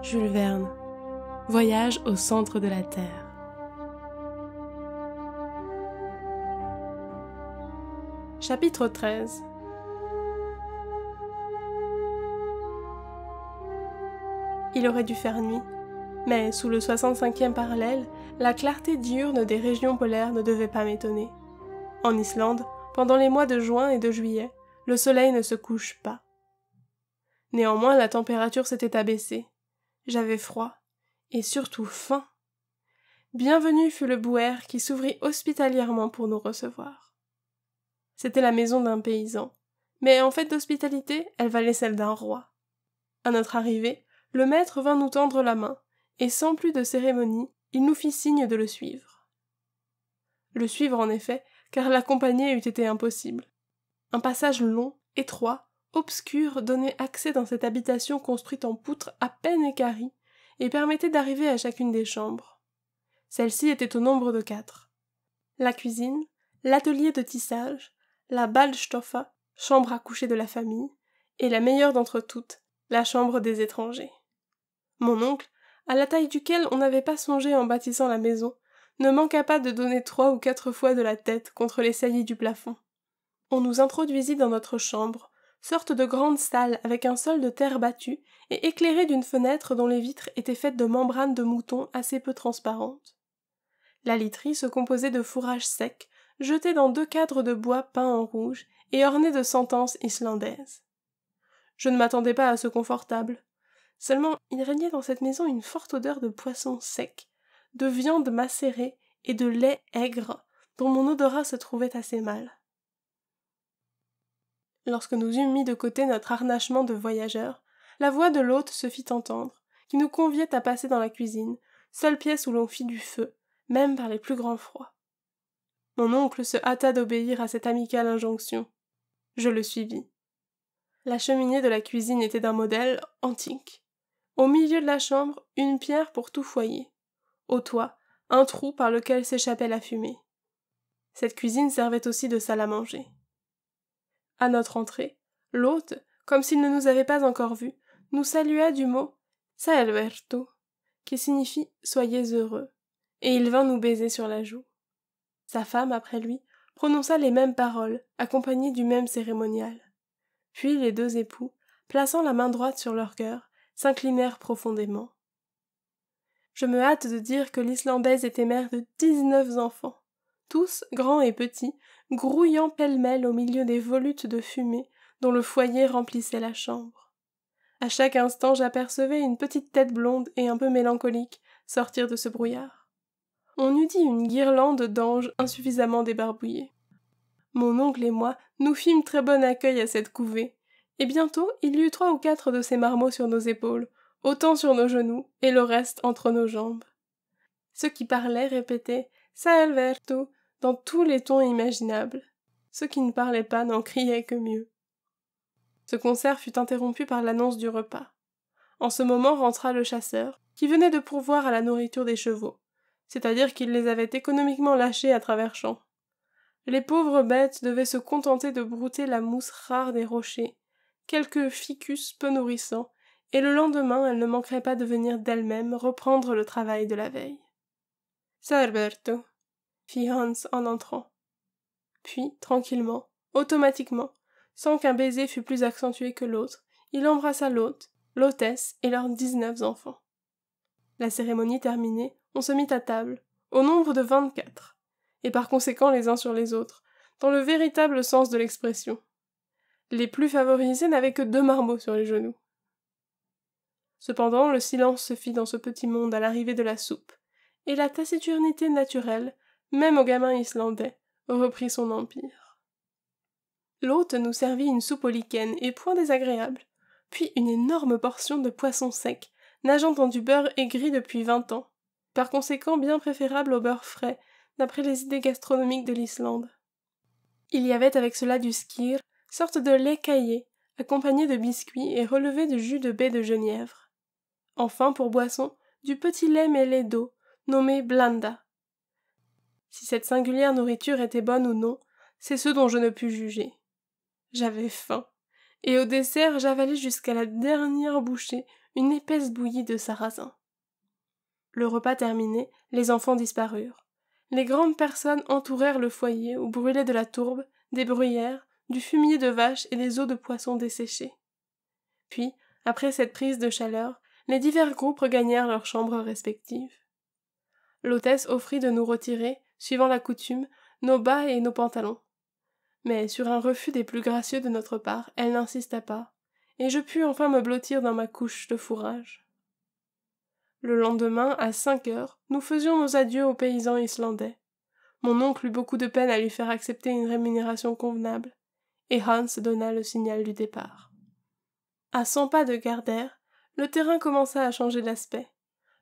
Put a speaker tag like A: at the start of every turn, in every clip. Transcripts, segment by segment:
A: Jules Verne. Voyage au centre de la Terre. Chapitre 13. Il aurait dû faire nuit, mais sous le 65e parallèle, la clarté diurne des régions polaires ne devait pas m'étonner. En Islande, pendant les mois de juin et de juillet, le soleil ne se couche pas. Néanmoins, la température s'était abaissée. J'avais froid, et surtout faim. Bienvenu fut le bouer qui s'ouvrit hospitalièrement pour nous recevoir. C'était la maison d'un paysan, mais en fait d'hospitalité, elle valait celle d'un roi. À notre arrivée, le maître vint nous tendre la main, et sans plus de cérémonie, il nous fit signe de le suivre. Le suivre en effet, car l'accompagner eût été impossible. Un passage long, étroit, obscur donnait accès dans cette habitation construite en poutres à peine équarries, et permettait d'arriver à chacune des chambres. Celle-ci était au nombre de 4. La cuisine, l'atelier de tissage, la Ballstoffe, chambre à coucher de la famille, et la meilleure d'entre toutes, la chambre des étrangers. Mon oncle, à la taille duquel on n'avait pas songé en bâtissant la maison, ne manqua pas de donner 3 ou 4 fois de la tête contre les saillies du plafond. On nous introduisit dans notre chambre, sorte de grande salle avec un sol de terre battue et éclairée d'une fenêtre dont les vitres étaient faites de membranes de mouton assez peu transparentes. La literie se composait de fourrages secs, jetés dans 2 cadres de bois peints en rouge et ornés de sentences islandaises. Je ne m'attendais pas à ce confortable. Seulement, il régnait dans cette maison une forte odeur de poisson sec, de viande macérée et de lait aigre, dont mon odorat se trouvait assez mal. Lorsque nous eûmes mis de côté notre harnachement de voyageurs, la voix de l'hôte se fit entendre, qui nous conviait à passer dans la cuisine, seule pièce où l'on fit du feu, même par les plus grands froids. Mon oncle se hâta d'obéir à cette amicale injonction. Je le suivis. La cheminée de la cuisine était d'un modèle antique. Au milieu de la chambre, une pierre pour tout foyer. Au toit, un trou par lequel s'échappait la fumée. Cette cuisine servait aussi de salle à manger. À notre entrée, l'hôte, comme s'il ne nous avait pas encore vus, nous salua du mot « Saelvertu », qui signifie « soyez heureux », et il vint nous baiser sur la joue. Sa femme, après lui, prononça les mêmes paroles, accompagnées du même cérémonial. Puis les 2 époux, plaçant la main droite sur leur cœur, s'inclinèrent profondément. Je me hâte de dire que l'Islandaise était mère de 19 enfants, tous, grands et petits, grouillant pêle-mêle au milieu des volutes de fumée dont le foyer remplissait la chambre. À chaque instant, j'apercevais une petite tête blonde et un peu mélancolique sortir de ce brouillard. On eût dit une guirlande d'anges insuffisamment débarbouillés. Mon oncle et moi nous fîmes très bon accueil à cette couvée, et bientôt il y eut 3 ou 4 de ces marmots sur nos épaules, autant sur nos genoux, et le reste entre nos jambes. Ceux qui parlaient répétaient « Saelvertu » dans tous les tons imaginables. Ceux qui ne parlaient pas n'en criaient que mieux. Ce concert fut interrompu par l'annonce du repas. En ce moment rentra le chasseur, qui venait de pourvoir à la nourriture des chevaux, c'est-à-dire qu'il les avait économiquement lâchés à travers champs. Les pauvres bêtes devaient se contenter de brouter la mousse rare des rochers, quelques ficus peu nourrissants, et le lendemain elles ne manqueraient pas de venir d'elles-mêmes reprendre le travail de la veille. « Saelvertu » fit Hans en entrant. Puis, tranquillement, automatiquement, sans qu'un baiser fût plus accentué que l'autre, il embrassa l'hôte, l'hôtesse et leurs 19 enfants. La cérémonie terminée, on se mit à table, au nombre de 24, et par conséquent les uns sur les autres, dans le véritable sens de l'expression. Les plus favorisés n'avaient que 2 marmots sur les genoux. Cependant, le silence se fit dans ce petit monde à l'arrivée de la soupe, et la taciturnité naturelle, même aux gamins islandais, reprit son empire. L'hôte nous servit une soupe au lichen et point désagréable, puis une énorme portion de poisson sec, nageant dans du beurre aigri depuis 20 ans, par conséquent bien préférable au beurre frais, d'après les idées gastronomiques de l'Islande. Il y avait avec cela du skyr, sorte de lait caillé, accompagné de biscuits et relevé de jus de baie de genièvre. Enfin, pour boisson, du petit lait mêlé d'eau, nommé blanda. Si cette singulière nourriture était bonne ou non, c'est ce dont je ne pus juger. J'avais faim, et au dessert j'avalai jusqu'à la dernière bouchée une épaisse bouillie de sarrasin. Le repas terminé, les enfants disparurent. Les grandes personnes entourèrent le foyer où brûlait de la tourbe, des bruyères, du fumier de vache et des os de poissons desséchés. Puis, après cette prise de chaleur, les divers groupes regagnèrent leurs chambres respectives. L'hôtesse offrit de nous retirer, suivant la coutume, nos bas et nos pantalons. Mais sur un refus des plus gracieux de notre part, elle n'insista pas, et je pus enfin me blottir dans ma couche de fourrage. Le lendemain, à 5 heures, nous faisions nos adieux aux paysans islandais. Mon oncle eut beaucoup de peine à lui faire accepter une rémunération convenable, et Hans donna le signal du départ. À 100 pas de Gardère, le terrain commença à changer d'aspect.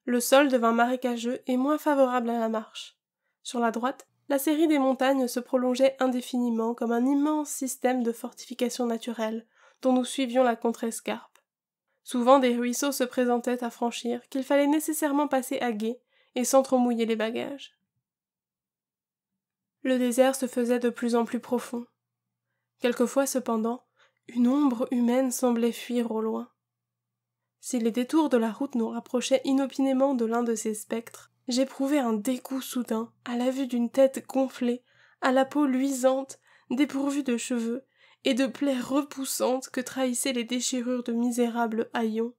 A: Le sol devint marécageux et moins favorable à la marche. Sur la droite, la série des montagnes se prolongeait indéfiniment comme un immense système de fortifications naturelles, dont nous suivions la contrescarpe. Souvent des ruisseaux se présentaient à franchir, qu'il fallait nécessairement passer à gué, et sans trop mouiller les bagages. Le désert se faisait de plus en plus profond. Quelquefois, cependant, une ombre humaine semblait fuir au loin. Si les détours de la route nous rapprochaient inopinément de l'un de ces spectres, j'éprouvais un dégoût soudain à la vue d'une tête gonflée, à la peau luisante, dépourvue de cheveux, et de plaies repoussantes que trahissaient les déchirures de misérables haillons.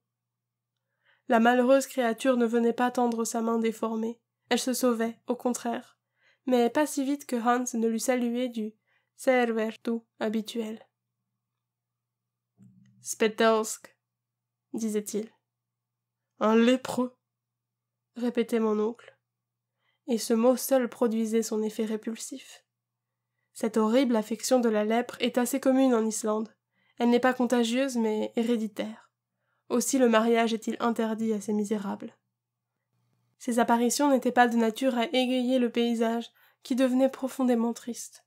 A: La malheureuse créature ne venait pas tendre sa main déformée, elle se sauvait, au contraire, mais pas si vite que Hans ne l'eût salué du « servertu » habituel. « Spettelsk » disait-il. « Un lépreux » répétait mon oncle, et ce mot seul produisait son effet répulsif. Cette horrible affection de la lèpre est assez commune en Islande. Elle n'est pas contagieuse, mais héréditaire. Aussi le mariage est-il interdit à ces misérables. Ces apparitions n'étaient pas de nature à égayer le paysage, qui devenait profondément triste.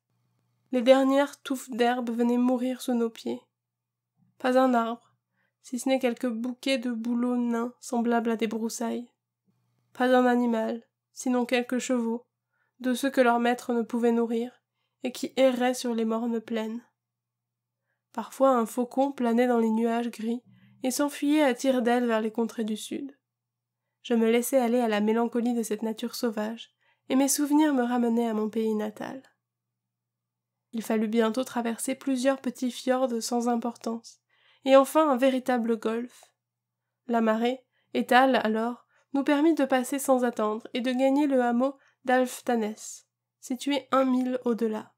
A: Les dernières touffes d'herbe venaient mourir sous nos pieds. Pas un arbre, si ce n'est quelques bouquets de bouleaux nains semblables à des broussailles. Pas un animal, sinon quelques chevaux, de ceux que leur maître ne pouvait nourrir, et qui erraient sur les mornes plaines. Parfois un faucon planait dans les nuages gris, et s'enfuyait à tire-d'aile vers les contrées du sud. Je me laissais aller à la mélancolie de cette nature sauvage, et mes souvenirs me ramenaient à mon pays natal. Il fallut bientôt traverser plusieurs petits fjords sans importance, et enfin un véritable golfe. La marée, étale alors, nous permit de passer sans attendre et de gagner le hameau d'Alftanes, situé 1 mille au-delà.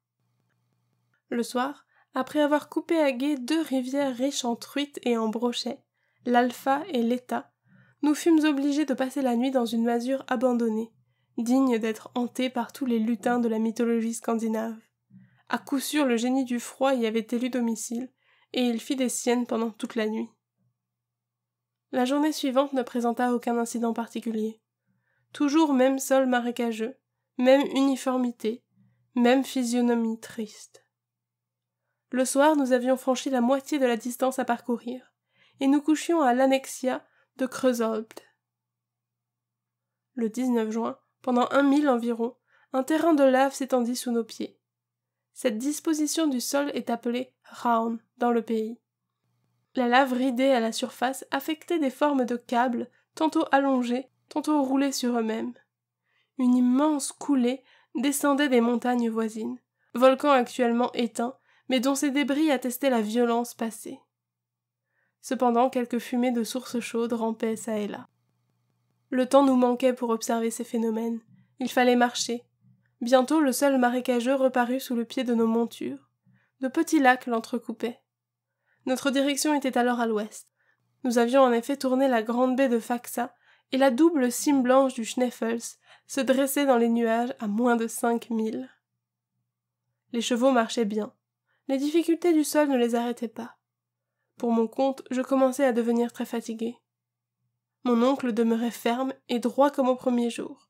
A: Le soir, après avoir coupé à gué 2 rivières riches en truites et en brochets, l'Alpha et l'Eta, nous fûmes obligés de passer la nuit dans une masure abandonnée, digne d'être hantée par tous les lutins de la mythologie scandinave. À coup sûr, le génie du froid y avait élu domicile, et il fit des siennes pendant toute la nuit. La journée suivante ne présenta aucun incident particulier. Toujours même sol marécageux, même uniformité, même physionomie triste. Le soir, nous avions franchi la moitié de la distance à parcourir, et nous couchions à l'annexia de Kreuzold. Le 19 juin, pendant 1 mille environ, un terrain de lave s'étendit sous nos pieds. Cette disposition du sol est appelée Raun dans le pays. La lave ridée à la surface affectait des formes de câbles, tantôt allongés, tantôt roulés sur eux-mêmes. Une immense coulée descendait des montagnes voisines, volcan actuellement éteint, mais dont ces débris attestaient la violence passée. Cependant, quelques fumées de sources chaudes rampaient çà et là. Le temps nous manquait pour observer ces phénomènes. Il fallait marcher. Bientôt, le sol marécageux reparut sous le pied de nos montures. De petits lacs l'entrecoupaient. Notre direction était alors à l'ouest. Nous avions en effet tourné la grande baie de Faxa, et la double cime blanche du Schneefels se dressait dans les nuages à moins de 5 milles. Les chevaux marchaient bien. Les difficultés du sol ne les arrêtaient pas. Pour mon compte, je commençais à devenir très fatigué. Mon oncle demeurait ferme et droit comme au premier jour.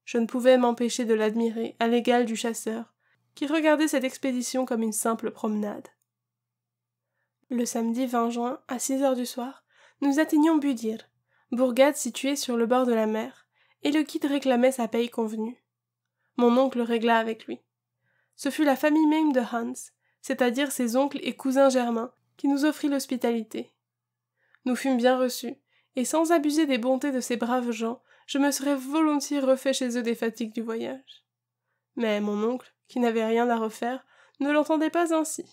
A: Je ne pouvais m'empêcher de l'admirer, à l'égal du chasseur, qui regardait cette expédition comme une simple promenade. Le samedi 20 juin, à 6 heures du soir, nous atteignions Budir, bourgade située sur le bord de la mer, et le guide réclamait sa paye convenue. Mon oncle régla avec lui. Ce fut la famille même de Hans, c'est-à-dire ses oncles et cousins germains, qui nous offrit l'hospitalité. Nous fûmes bien reçus, et sans abuser des bontés de ces braves gens, je me serais volontiers refait chez eux des fatigues du voyage. Mais mon oncle, qui n'avait rien à refaire, ne l'entendait pas ainsi,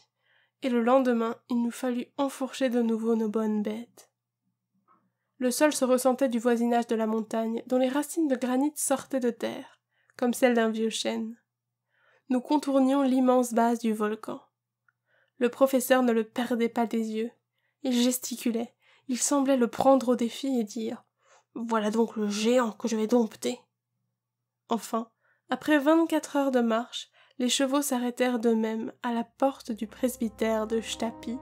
A: et le lendemain il nous fallut enfourcher de nouveau nos bonnes bêtes. Le sol se ressentait du voisinage de la montagne, dont les racines de granit sortaient de terre, comme celles d'un vieux chêne. Nous contournions l'immense base du volcan. Le professeur ne le perdait pas des yeux. Il gesticulait, il semblait le prendre au défi et dire « Voilà donc le géant que je vais dompter !» Enfin, après 24 heures de marche, les chevaux s'arrêtèrent d'eux-mêmes à la porte du presbytère de Chtapi,